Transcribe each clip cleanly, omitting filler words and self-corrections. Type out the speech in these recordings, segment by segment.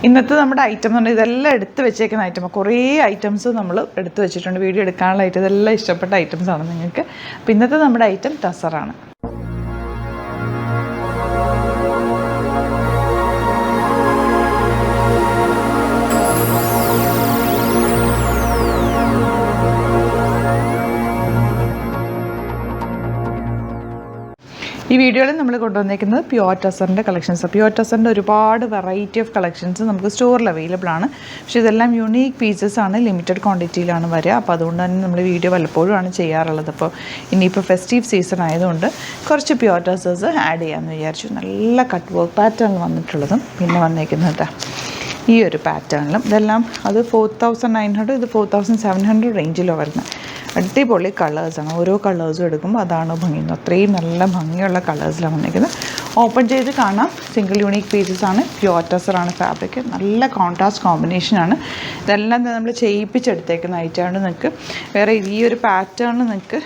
ഇന്നത്തെ നമ്മുടെ ഐറ്റം എന്ന് പറഞ്ഞാൽ ഇതെല്ലാം എടുത്ത് വെച്ചേക്കുന്ന ഐറ്റം. കുറേ ഐറ്റംസ് നമ്മൾ എടുത്ത് വെച്ചിട്ടുണ്ട്. വീഡിയോ എടുക്കാനുള്ള ഐറ്റം ഇതെല്ലാം ഇഷ്ടപ്പെട്ട ഐറ്റംസാണ് നിങ്ങൾക്ക്. അപ്പോൾ ഇന്നത്തെ നമ്മുടെ ഐറ്റം ടസറാണ്. ഈ വീഡിയോയിൽ നമ്മൾ കൊണ്ടുവന്നേക്കുന്നത് പ്യുവർ ടസറിൻ്റെ കളക്ഷൻസ്. പ്യുവർ ടസറിൻ്റെ ഒരുപാട് വെറൈറ്റി ഓഫ് കളക്ഷൻസ് നമുക്ക് സ്റ്റോറിൽ അവൈലബിൾ ആണ്. പക്ഷേ ഇതെല്ലാം യൂണീക്ക് പീസസ് ആണ്, ലിമിറ്റഡ് ക്വാണ്ടിറ്റിയിലാണ് വരിക. അപ്പോൾ അതുകൊണ്ട് തന്നെ നമ്മൾ വീഡിയോ വല്ലപ്പോഴും ചെയ്യാറുള്ളത്. അപ്പോൾ ഇനിയിപ്പോൾ ഫെസ്റ്റീവ് സീസൺ ആയതുകൊണ്ട് കുറച്ച് പ്യുവർ ടസേഴ്സ് ആഡ് ചെയ്യാമെന്ന് വിചാരിച്ചു. നല്ല കട്ട് വർക്ക് പാറ്റേണിൽ വന്നിട്ടുള്ളതും പിന്നെ വന്നേക്കുന്നത് ഈ ഒരു പാറ്റേണിലും. ഇതെല്ലാം അത് 4900, ഇത് 4700 റേഞ്ചിലോ വരുന്നത്. അടിപൊളി കളേഴ്സാണ്. ഓരോ കളേഴ്സും എടുക്കുമ്പോൾ അതാണ് ഭംഗി. അത്രയും നല്ല ഭംഗിയുള്ള കളേഴ്സിലാണ് വന്നിരിക്കുന്നത്. ഓപ്പൺ ചെയ്ത് കാണാം. സിംഗിൾ യൂണീക്ക് പീസസ് ആണ്. പ്യുവർ ടസറാണ് ഫാബ്രിക്. നല്ല കോൺട്രാസ്റ്റ് കോമ്പിനേഷനാണ്. ഇതെല്ലാം നമ്മൾ ചെയ്യിപ്പിച്ചെടുത്തേക്കുന്ന ഐറ്റമാണ്. നിങ്ങൾക്ക് വേറെ ഈ ഒരു പാറ്റേണിൽ നിങ്ങൾക്ക്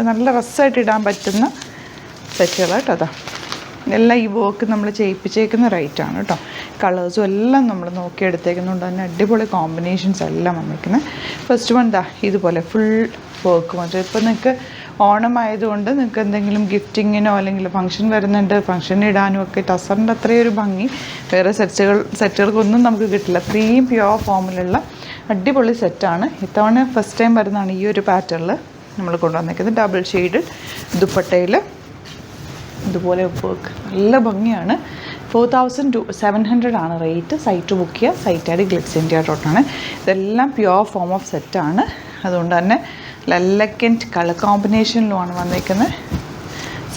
നല്ല രസമായിട്ട് ഇടാൻ പറ്റുന്ന സെറ്റുകളാട്ടോ. അതാ എല്ലാം ഈ വർക്ക് നമ്മൾ ചെയ്യിപ്പിച്ചേക്കുന്ന റൈറ്റാണ് കേട്ടോ. കളേഴ്സും എല്ലാം നമ്മൾ നോക്കിയെടുത്തേക്കുന്നതുകൊണ്ട് തന്നെ അടിപൊളി കോമ്പിനേഷൻസ് എല്ലാം വന്നിരിക്കുന്നത്. ഫസ്റ്റ് വൺ ഇതുപോലെ ഫുൾ വർക്ക് വന്നിട്ട് ഇപ്പോൾ നിങ്ങൾക്ക് ഓണം ആയതുകൊണ്ട് നിങ്ങൾക്ക് എന്തെങ്കിലും ഗിഫ്റ്റിങ്ങിനോ അല്ലെങ്കിൽ ഫംഗ്ഷൻ വരുന്നുണ്ട്, ഫംഗ്ഷന് ഇടാനും ഒക്കെ ടസറിൻ്റെ അത്രയൊരു ഭംഗി വേറെ സെറ്റുകൾക്കൊന്നും നമുക്ക് കിട്ടില്ല. അത്രയും പ്യുവർ ഫോമിലുള്ള അടിപൊളി സെറ്റാണ്. ഇത്തവണ ഫസ്റ്റ് ടൈം വരുന്നതാണ് ഈ ഒരു പാറ്റേണിൽ നമ്മൾ കൊണ്ടുവന്നിരിക്കുന്നത്. ഡബിൾ ഷെയ്ഡ് ദുപ്പട്ടയിൽ ഇതുപോലെ വർക്ക് നല്ല ഭംഗിയാണ്. 4700 ആണ് റേറ്റ്. സൈറ്റ് ബുക്ക് ചെയ്യുക. Site I D glitzindia.com. ഇതെല്ലാം പ്യുവർ ഫോം ഓഫ് സെറ്റാണ്. അതുകൊണ്ട് തന്നെ എലഗൻറ്റ് കളർ കോമ്പിനേഷനിലുമാണ് വന്നിരിക്കുന്നത്.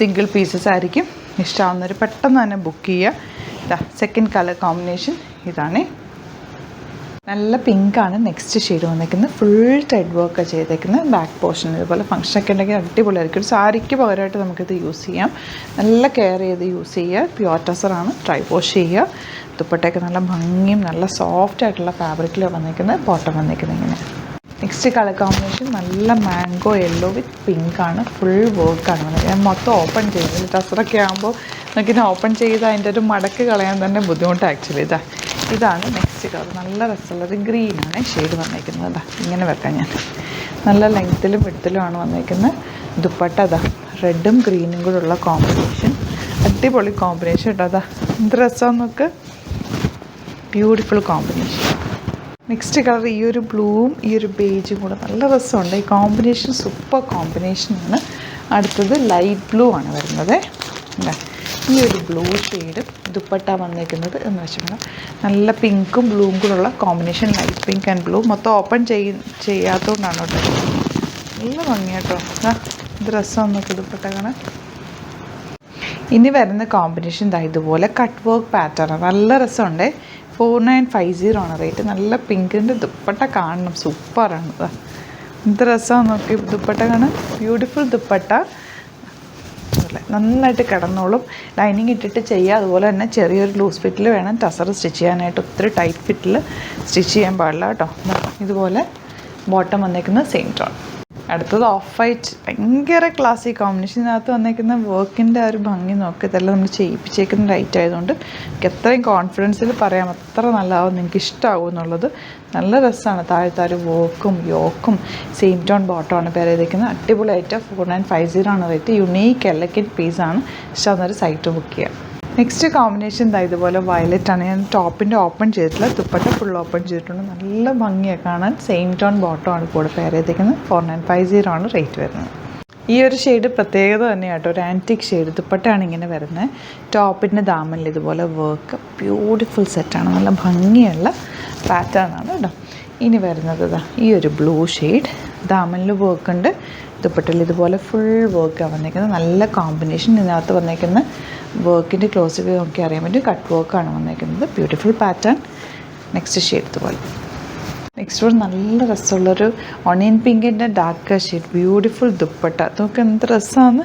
സിംഗിൾ പീസസ് ആയിരിക്കും. ഇഷ്ടമാവുന്നവർ പെട്ടെന്ന് തന്നെ ബുക്ക് ചെയ്യുക. സെക്കൻഡ് കളർ കോമ്പിനേഷൻ ഇതാണ്. നല്ല പിങ്കാണ് നെക്സ്റ്റ് ഷെയ്ഡ് വന്നിരിക്കുന്നത്. ഫുൾ ത്രെഡ് വർക്ക് ചെയ്തേക്കുന്നത്. ബാക്ക് പോർഷൻ ഇതുപോലെ ഫംഗ്ഷനൊക്കെ ഉണ്ടെങ്കിൽ അടിപൊളിയായിരിക്കും. ഒരു സാരിക്ക് പകരമായിട്ട് നമുക്കിത് യൂസ് ചെയ്യാം. നല്ല കെയർ ചെയ്ത് യൂസ് ചെയ്യുക. പ്യുവർ ടസറാണ്. ഡ്രൈ വാഷ് ചെയ്യുക. ദുപ്പട്ടയൊക്കെ നല്ല ഭംഗിയും നല്ല സോഫ്റ്റ് ആയിട്ടുള്ള ഫാബ്രിക്കിലാണ് വന്നിരിക്കുന്നത്. ബോട്ടം വന്നിരിക്കുന്നത് ഇങ്ങനെ. നെക്സ്റ്റ് കളർ കോമ്പിനേഷൻ നല്ല മാംഗോ യെല്ലോ വിത്ത് പിങ്കാണ്. ഫുൾ വർക്കാണ് വന്നിരിക്കുന്നത്. ഞാൻ മൊത്തം ഓപ്പൺ ചെയ്യുന്നത്. ടസറൊക്കെ ആകുമ്പോൾ നമുക്കിത് ഓപ്പൺ ചെയ്ത് അതിൻ്റെ ഒരു മടക്ക് കളയാൻ തന്നെ ബുദ്ധിമുട്ടാണ് ആക്ച്വലി. ഇതാണ് നെക്സ്റ്റ് കളർ. നല്ല രസമുള്ളത് ഗ്രീനാണ് ഷെയ്ഡ് വന്നിരിക്കുന്നത്. ഇങ്ങനെ വെക്കാം ഞാൻ. നല്ല ലെങ്ത്തിലും വിഡ്ത്തിലുമാണ് വന്നിരിക്കുന്നത്. ദുപ്പട്ട റെഡും ഗ്രീനും കൂടെ ഉള്ള കോമ്പിനേഷൻ. അടിപൊളി കോമ്പിനേഷൻ കേട്ടോ. എന്ത് രസമെന്നൊക്കെ. Beautiful combination. നെക്സ്റ്റ് കളർ ഈ ഒരു ബ്ലൂവും ഈ ഒരു ബേജും കൂടെ നല്ല രസമുണ്ട്. ഈ കോമ്പിനേഷൻ സൂപ്പർ കോമ്പിനേഷനാണ്. അടുത്തത് ലൈറ്റ് ബ്ലൂ ആണ് വരുന്നത്. ഈ ഒരു ബ്ലൂ ഷെയ്ഡ് ദുപ്പട്ട വന്നിരിക്കുന്നത് എന്ന് വെച്ചിട്ടുണ്ടെങ്കിൽ നല്ല പിങ്കും ബ്ലൂവും കൂടെയുള്ള combination. Light pink and blue. മൊത്തം ഓപ്പൺ ചെയ്യാത്തതുകൊണ്ടാണ് കേട്ടോ. നല്ല ഭംഗി കേട്ടോ. ഇത് രസമൊന്നൊക്കെ ദുപ്പട്ട കാണാൻ. ഇനി വരുന്ന കോമ്പിനേഷൻ ഇതുപോലെ കട്ട് വർക്ക് പാറ്റേൺ. നല്ല രസമുണ്ട്. 4950 ആണ് റേറ്റ്. നല്ല പിങ്കിൻ്റെ ദുപ്പട്ട കാണണം. സൂപ്പറാണ്. എന്ത് രസമാണ് നോക്കി ദുപ്പട്ട കാണാൻ. ബ്യൂട്ടിഫുൾ ദുപ്പട്ട. നന്നായിട്ട് കിടന്നോളും. ലൈനിങ് ഇട്ടിട്ട് ചെയ്യുക. അതുപോലെ തന്നെ ചെറിയൊരു ലൂസ് ഫിറ്റിൽ വേണം ടസർ സ്റ്റിച്ച് ചെയ്യാനായിട്ട്. ഒത്തിരി ടൈറ്റ് ഫിറ്റിൽ സ്റ്റിച്ച് ചെയ്യാൻ പാടില്ല കേട്ടോ. ഇതുപോലെ ബോട്ടം വന്നേക്കുന്നത് സെയിം ടോൺ. അടുത്തത് ഓഫ് വൈറ്റ്. ഭയങ്കര ക്ലാസിക് കോമ്പിനേഷൻ. ഇതിനകത്ത് വന്നേക്കുന്ന വർക്കിൻ്റെ ആ ഒരു ഭംഗി നോക്കി. ഇതെല്ലാം നമ്മൾ ചെയ്യിപ്പിച്ചേക്കുന്ന റൈറ്റ് ആയതുകൊണ്ട് എനിക്ക് എത്രയും കോൺഫിഡൻസിൽ പറയാം അത്ര നല്ലതാവും. നിങ്ങൾക്ക് ഇഷ്ടമാവും എന്നുള്ളത്. നല്ല രസമാണ്. താഴത്തെ ഒരു വർക്കും യോക്കും സെയിം ടോൺ ബോട്ടമാണ് പേര് ചെയ്തേക്കുന്നത്. അടിപൊളിയായിട്ട് 4950 ആണ് റേറ്റ്. യുണീക്ക് എലഗൻറ്റ് പീസാണ്. ഇഷ്ടമാവുന്നൊരു സൈറ്റ് ബുക്ക് ചെയ്യുക. നെക്സ്റ്റ് കോമ്പിനേഷൻ ഇതുപോലെ വയലറ്റാണ്. ഞാൻ ടോപ്പിൻ്റെ ഓപ്പൺ ചെയ്തിട്ടില്ല. ദുപ്പട്ട ഫുൾ ഓപ്പൺ ചെയ്തിട്ടുണ്ട്. നല്ല ഭംഗിയാണ് കാണാൻ. സെയിം ടോൺ ബോട്ടമാണ് കൂടെ പേര് ചെയ്തേക്കുന്നത്. 4950 ആണ് റേറ്റ് വരുന്നത്. ഈ ഒരു ഷെയ്ഡ് പ്രത്യേകത തന്നെയാണ് കേട്ടോ. ഒരു ആൻറ്റിക് ഷെയ്ഡ്. ദുപ്പട്ടയാണ് ഇങ്ങനെ വരുന്നത്. ടോപ്പിൻ്റെ ദാമനിൽ ഇതുപോലെ വർക്ക്. ബ്യൂട്ടിഫുൾ സെറ്റാണ്. നല്ല ഭംഗിയുള്ള പാറ്റേൺ ആണ് കേട്ടോ. ഇനി വരുന്നത് ഈ ഒരു ബ്ലൂ ഷെയ്ഡ്. ദാമനിൽ വർക്ക് ഉണ്ട്. ദുപ്പട്ടയിൽ ഇതുപോലെ ഫുൾ വർക്കാണ് വന്നിരിക്കുന്നത്. നല്ല കോമ്പിനേഷൻ. ഇതിനകത്ത് വന്നിരിക്കുന്ന വർക്കിൻ്റെ ക്ലോസ് നോക്കി അറിയാൻ പറ്റും. കട്ട് വർക്കാണ് വന്നിരിക്കുന്നത്. Beautiful pattern. നെക്സ്റ്റ് ഷെയ്ഡ് ഇതുപോലെ. നെക്സ്റ്റ് വൺ നല്ല രസമുള്ളൊരു ഓണിയൻ പിങ്കിൻ്റെ ഡാർക്ക് ഷെയ്ഡ്. ബ്യൂട്ടിഫുൾ ദുപ്പട്ട. നമുക്ക് എന്ത് രസമാണ്.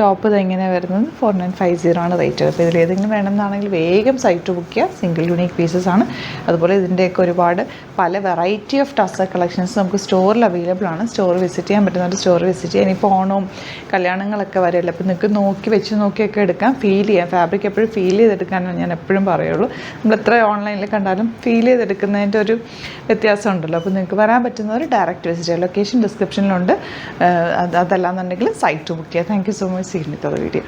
ടോപ്പ് ഇത് എങ്ങനെ വരുന്നത് 4950 ആണ് റേറ്റ്. അപ്പോൾ ഇതിൽ ഏതെങ്കിലും വേണമെന്നാണെങ്കിൽ വേഗം സൈറ്റ് ബുക്ക് ചെയ്യുക. സിംഗിൾ യൂണീക്ക് പീസസ് ആണ്. അതുപോലെ ഇതിൻ്റെയൊക്കെ ഒരുപാട് പല വെറൈറ്റി ഓഫ് ടസർ കളക്ഷൻസ് നമുക്ക് സ്റ്റോറിൽ അവൈലബിൾ ആണ്. സ്റ്റോർ വിസിറ്റ് ചെയ്യാൻ പറ്റുന്നവർ സ്റ്റോർ വിസിറ്റ് ചെയ്യാൻ. ഇനിയിപ്പോൾ ഓണവും കല്യാണങ്ങളൊക്കെ വരെയല്ല, അപ്പോൾ നിങ്ങൾക്ക് നോക്കിയൊക്കെ എടുക്കാം. ഫീൽ ചെയ്യാം, ഫാബ്രിക് എപ്പോഴും ഫീൽ ചെയ്തെടുക്കാനാണ് ഞാൻ എപ്പോഴും പറയുള്ളൂ. നമ്മൾ എത്ര ഓൺലൈനിൽ കണ്ടാലും ഫീൽ ചെയ്തെടുക്കുന്നതിൻ്റെ ഒരു വ്യത്യാസം ഉണ്ടല്ലോ. അപ്പോൾ നിങ്ങൾക്ക് വരാൻ പറ്റുന്നവർ ഡയറക്റ്റ് വിസിറ്റ് ചെയ്യുക. ലൊക്കേഷൻ ഡിസ്ക്രിപ്ഷനിലുണ്ട്. അതല്ലാന്നുണ്ടെങ്കിൽ സൈറ്റ് ബുക്ക് ചെയ്യുക. Thank you so much. See you with the video.